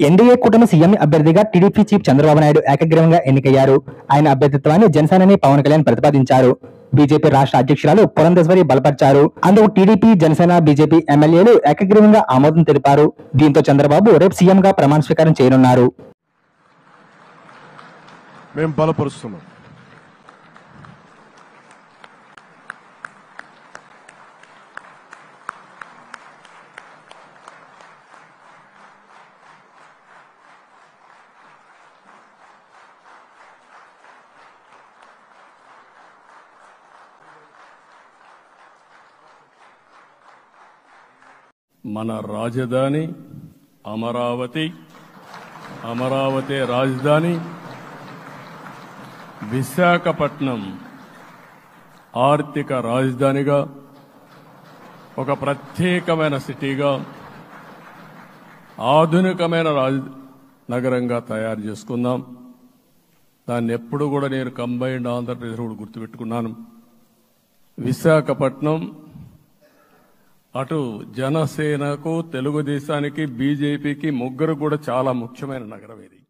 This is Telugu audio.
ఎన్డీఏ కూటమి సీఎం అభ్యర్థిగా టీడీపీ చీఫ్ చంద్రబాబు నాయుడు ఏకగ్రీవంగా ఎన్నికయ్యారు. ఆయన అభ్యర్థిత్వాన్ని జనసేనాని పవన్ కళ్యాణ్ ప్రతిపాదించారు. బీజేపీ రాష్ట్ర అధ్యక్షురాలు పురంధేశ్వరి బలపర్చారు. అందుకు టీడీపీ, జనసేన, బీజేపీ ఎమ్మెల్యేలు ఏకగ్రీవంగా ఆమోదం తెలిపారు. దీంతో చంద్రబాబు రేపు సీఎంగా ప్రమాణ స్వీకారం చేయనున్నారు. మేము బలపరుస్తున్నాం. మన రాజధాని అమరావతి, అమరావతి రాజధాని విశాఖపట్నం ఆర్థిక రాజధానిగా, ఒక ప్రత్యేకమైన సిటీగా, ఆధునికమైన నగరంగా తయారు చేసుకుందాం. దాన్ని ఎప్పుడు కూడా నేను కంబైన్డ్ ఆంధ్రప్రదేశ్ కూడా గుర్తుపెట్టుకున్నాను. విశాఖపట్నం అటు జనసేనకు, తెలుగుదేశానికి, బీజేపీకి ముగ్గురు కూడా చాలా ముఖ్యమైన నగరం ఇది.